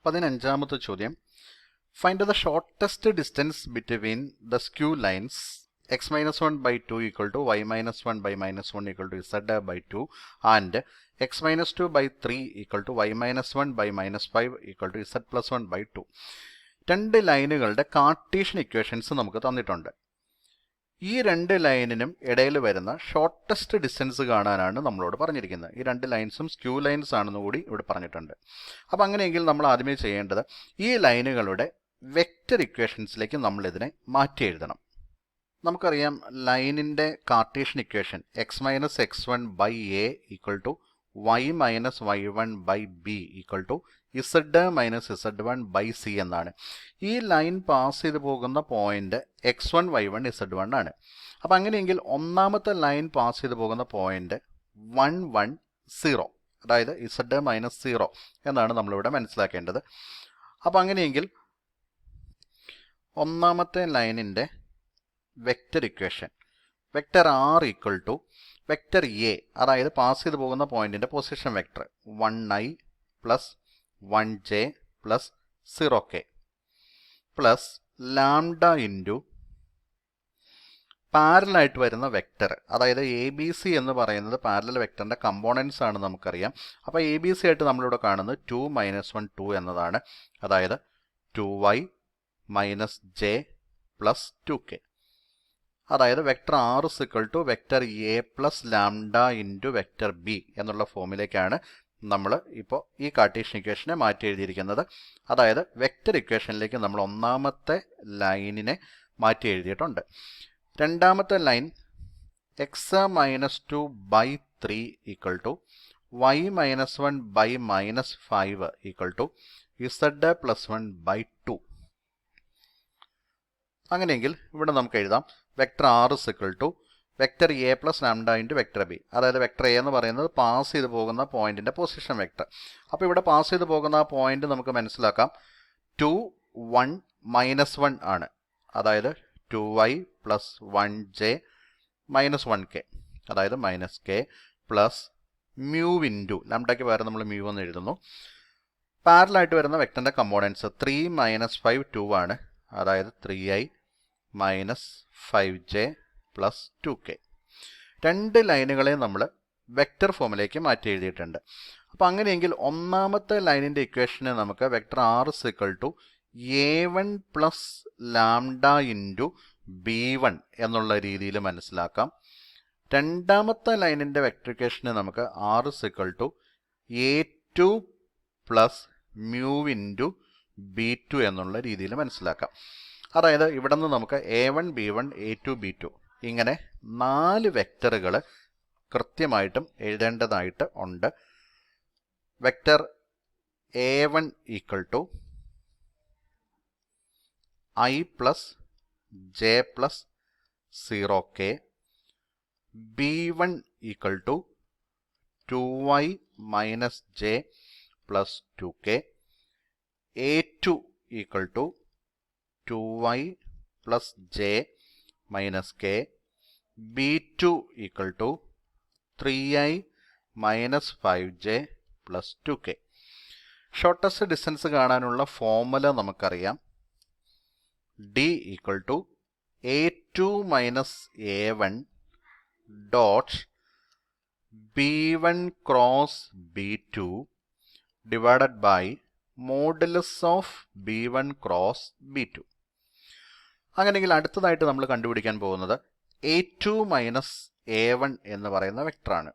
15ാമത്തെ ചോദ്യം. Find the shortest distance between the skew lines x minus 1 by 2 equal to y minus 1 by minus 1 equal to z by 2 and x minus 2 by 3 equal to y minus 1 by minus 5 equal to z plus 1 by 2. രണ്ട് ലൈനുകളുടെ Cartesian equations നമുക്ക് തന്നിട്ടുണ്ട്. ഈ രണ്ട് ലൈനിനും ഇടയിൽ വരുന്ന shortest distance കാണാനാണ് നമ്മളോട് പറഞ്ഞിരിക്കുന്നത്. ഈ രണ്ട് ലൈൻസും സ്ക്യൂ ലൈൻസ് ആണെന്ന് കൂടി ഇവിടെ പറഞ്ഞിട്ടുണ്ട്. അപ്പം അങ്ങനെയെങ്കിൽ നമ്മൾ ആദ്യമേ ചെയ്യേണ്ടത് ഈ ലൈനുകളുടെ വെക്റ്റർ ഇക്വേഷൻസിലേക്ക് നമ്മൾ ഇതിനെ മാറ്റി എഴുതണം. നമുക്കറിയാം ലൈനിൻ്റെ Cartesian equation x minus x one by a equal to y minus y one by b equal to z minus z one by c എന്നാണ്. ഈ ലൈൻ പാസ് ചെയ്ത് പോകുന്ന point x one y one z one ആണ്. അപ്പം അങ്ങനെയെങ്കിൽ ഒന്നാമത്തെ line pass ചെയ്ത് പോകുന്ന പോയിന്റ് 1 1 0, അതായത് ഇസഡ് മൈനസ് 0 എന്നാണ് നമ്മളിവിടെ മനസ്സിലാക്കേണ്ടത്. അപ്പം അങ്ങനെയെങ്കിൽ ഒന്നാമത്തെ ലൈനിൻ്റെ vector equation vector r equal to vector a, അതായത് പാസ് ചെയ്ത് പോകുന്ന പോയിന്റിൻ്റെ position vector 1i plus 1j plus 0k plus lambda into പാരലായിട്ട് വരുന്ന വെക്റ്റർ, അതായത് എ ബി സി എന്ന് പറയുന്നത് പാരലൽ വെക്റ്ററിൻ്റെ കമ്പോണൻസ് ആണ് നമുക്കറിയാം. അപ്പോൾ എ ബി സി ആയിട്ട് നമ്മളിവിടെ കാണുന്നത് 2 മൈനസ് 1 2 എന്നതാണ്, അതായത് 2y minus J plus 2k, അതായത് vector r is equal to vector a plus lambda into vector b എന്നുള്ള ഫോമിലേക്കാണ് നമ്മൾ ഇപ്പോൾ ഈ കാർട്ടീഷ്യൻ ഇക്വേഷനെ മാറ്റി എഴുതിയിരിക്കുന്നത്. അതായത് വെക്റ്റർ ഇക്വേഷനിലേക്ക് നമ്മൾ ഒന്നാമത്തെ ലൈനിനെ മാറ്റി എഴുതിയിട്ടുണ്ട്. രണ്ടാമത്തെ line x minus 2 by 3 equal to y minus 1 by minus 5 equal to z plus 1 by 2. അങ്ങനെയെങ്കിൽ ഇവിടെ നമുക്ക് എഴുതാം vector r is equal to vector a plus lambda into vector b, അതായത് വെക്റ്റർ എ എന്ന് പറയുന്നത് പാസ് ചെയ്ത് പോകുന്ന പോയിന്റിൻ്റെ പൊസിഷൻ വെക്റ്റർ. അപ്പോൾ ഇവിടെ പാസ് ചെയ്ത് പോകുന്ന ആ പോയിന്റ് നമുക്ക് മനസ്സിലാക്കാം 2 1 മൈനസ് 1 ആണ്, അതായത് 2y plus 1j minus 1k, അതായത് minus k plus mu into ലാംഡയ്ക്ക് പകരം നമ്മൾ മ്യൂ എന്ന് എഴുതുന്നു. പാരലായിട്ട് വരുന്ന വെക്റ്ററിൻ്റെ കമ്പോണൻസ് 3 മൈനസ് 5 2 ആണ്, അതായത് 3i minus 5j plus 2k. രണ്ട് ലൈനുകളെ നമ്മൾ വെക്റ്റർ ഫോമിലേക്ക് മാറ്റി എഴുതിയിട്ടുണ്ട്. അപ്പോൾ അങ്ങനെയെങ്കിൽ ഒന്നാമത്തെ ലൈനിൻ്റെ ഇക്വേഷനെ നമുക്ക് vector r is equal to a1 plus lambda into b1 എന്നുള്ള രീതിയിൽ മനസ്സിലാക്കാം. രണ്ടാമത്തെ ലൈനിൻ്റെ വെക്റ്റർ ഇക്വേഷനെ നമുക്ക് r is equal to a2 plus mu into b2 എന്നുള്ള രീതിയിൽ മനസ്സിലാക്കാം. അതായത് ഇവിടെ നിന്ന് നമുക്ക് a1 b1 a2 b2 ഇങ്ങനെ 4 വെക്റ്ററുകൾ കൃത്യമായിട്ടും എഴുതേണ്ടതായിട്ട് ഉണ്ട്. Vector a1 equal to i plus j plus 0k, b1 equal to 2y minus j plus 2k, a2 equal to 2y plus j minus k, b2 equal to 3i minus 5j plus 2k. Shortest distance കാണാനുള്ള formula നമുക്കറിയാം. d equal to a2 minus a1 dot b1 cross b2 divided by modulus of b1 cross b2. അങ്ങനെയെങ്കിൽ അടുത്തതായിട്ട് നമ്മൾ കണ്ടുപിടിക്കാൻ പോകുന്നത് a2 minus a1 എന്ന് പറയുന്ന വെക്റ്ററാണ്.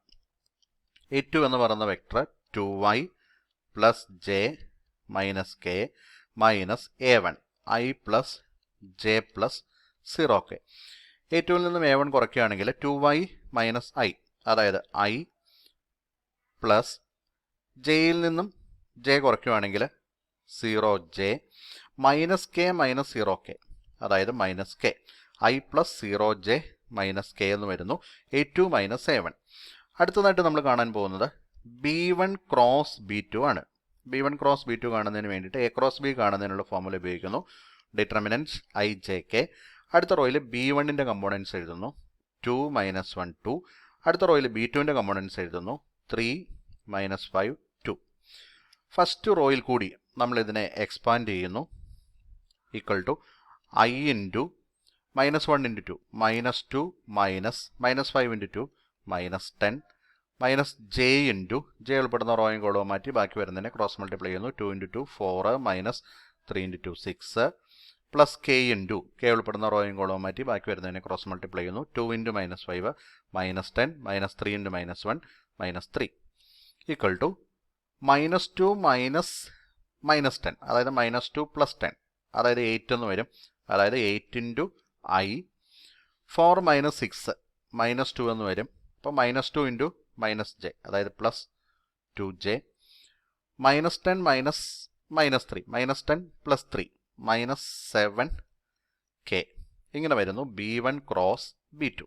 a2 എന്ന് പറയുന്ന vector 2y plus j minus k minus a1 i plus j plus 0k. a2ൽ നിന്നും a1 കുറയ്ക്കുകയാണെങ്കിൽ 2y മൈനസ് i, അതായത് i പ്ലസ് jയിൽ നിന്നും j കുറയ്ക്കുകയാണെങ്കിൽ 0j minus k minus 0k, അതായത് minus k, i plus 0j minus k എന്ന് വരുന്നു a2 minus a1. അടുത്തതായിട്ട് നമ്മൾ കാണാൻ പോകുന്നത് b1 ക്രോസ് b2 ആണ്. b1 ക്രോസ് b2 കാണുന്നതിന് വേണ്ടിയിട്ട് a ക്രോസ് b കാണുന്നതിനുള്ള ഫോർമുല ഉപയോഗിക്കുന്നു. Determinant i j k. അടുത്ത റോയിൽ b1ൻ്റെ കമ്പോണൻസ് എഴുതുന്നു 2 മൈനസ് 1 2. അടുത്ത റോയിൽ b2ൻ്റെ കമ്പോണൻസ് എഴുതുന്നു 3 മൈനസ് 5 2. ഫസ്റ്റ് റോയിൽ കൂടി നമ്മളിതിനെ എക്സ്പാൻഡ് ചെയ്യുന്നു. Equal to I into -1 into 2 -2 -5 into 2 -10 minus j into j ഉൾപ്പെടുന്ന റോയും കോളവും മാറ്റി ബാക്കി വരുന്നതിനെ ക്രോസ് മൾട്ടിപ്ലൈ ചെയ്യുന്നു. 2 into 2 4 -3 into 2 6 plus K into K ഉൾപ്പെടുന്ന റോയും കോളവും മാറ്റി ബാക്കി വരുന്നതിനെ ക്രോസ് മൾട്ടിപ്ലൈ ചെയ്യുന്നു. 2 ഇൻറ്റു -5 -10 -3 ഇൻറ്റു -1 -3 ഈക്വൽ ടു -2 -10 അതായത് -2 + 10 അതായത് 8 എന്ന് വരും. അതായത് 8 ഇൻറ്റു I 4 - 6 -2 എന്ന് വരും. അപ്പോൾ -2 ഇൻറ്റു -j അതായത് +2j -10 -3 -10 + 3 -7k ഇങ്ങനെ വരുന്നു B1 ക്രോസ് B2.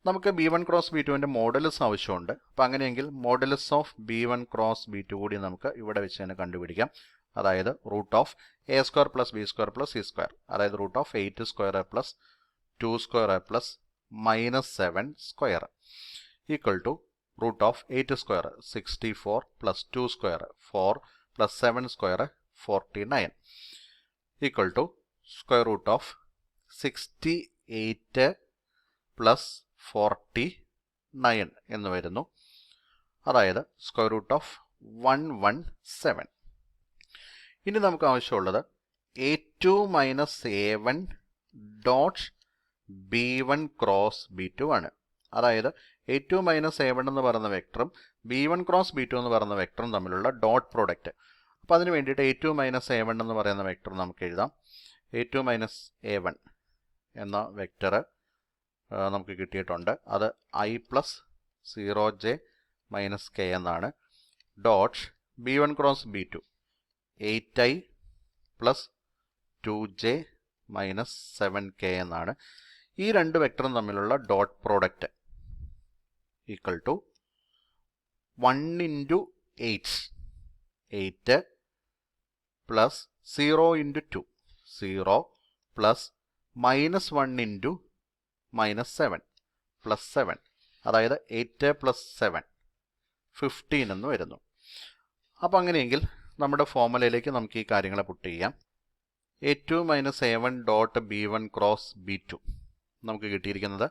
നമുക്ക് B1 ക്രോസ് B2വിൻ്റെ മോഡുലസ് ആവശ്യമുണ്ട്. അപ്പോൾ അങ്ങനെയെങ്കിൽ modulus of B1 cross B2 കൂടി നമുക്ക് ഇവിടെ വെച്ച് തന്നെ കണ്ടുപിടിക്കാം. അതായത് √a² + b² + c² അതായത് √8² + 2² + -7² ഈക്വൽ ടു √8² 64 + 2² 4 + 7² 49 ഈക്വൽ ടു √68 + 49 എന്ന് വരുന്നു. അതായത് √117. ഇനി നമുക്ക് ആവശ്യമുള്ളത് a2 - a1 dot B1 cross B2 ആണ്. അതായത് a2 - a1 എന്ന് പറയുന്ന വെക്ടറും B1 ക്രോസ് B2 എന്ന് പറയുന്ന വെക്ടറും തമ്മിലുള്ള ഡോട്ട് പ്രോഡക്റ്റ്. അപ്പോൾ അതിന് വേണ്ടിയിട്ട് a2 - a1 എന്ന് പറയുന്ന വെക്ടർ നമുക്ക് എഴുതാം. a2 - a1 എന്ന വെക്ടർ നമുക്ക് കിട്ടിയിട്ടുണ്ട്. അത് I + 0j - k എന്നാണ്. Dot B1 cross B2 8i + 2j - 7k എന്നാണ്. ഈ രണ്ട് വെക്ടറും തമ്മിലുള്ള dot product equal to 1 into 8 8 plus 0 into 2 0 plus -1 into -7 plus 7 അതായത് 8 + 7 15 എന്ന് വരുന്നു. അപ്പോൾ അങ്ങനെയെങ്കിൽ നമ്മുടെ ഫോർമുലയിലേക്ക് നമുക്ക് ഈ കാര്യങ്ങളെ പുട്ട് ചെയ്യാം. a2 - a1 dot B1 cross B2 നമുക്ക് കിട്ടിയിരിക്കുന്നത്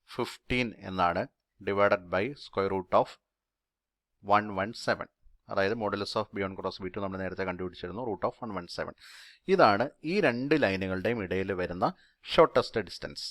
15 എന്നാണ്. ഡിവൈഡഡ് ബൈ √117 അതായത് modulus of B1 cross B2 നമ്മൾ നേരത്തെ കണ്ടുപിടിച്ചിരുന്നു √117. ഇതാണ് ഈ രണ്ട് ലൈനുകളുടെയും ഇടയിൽ വരുന്ന ഷോർട്ടസ്റ്റ് ഡിസ്റ്റൻസ്.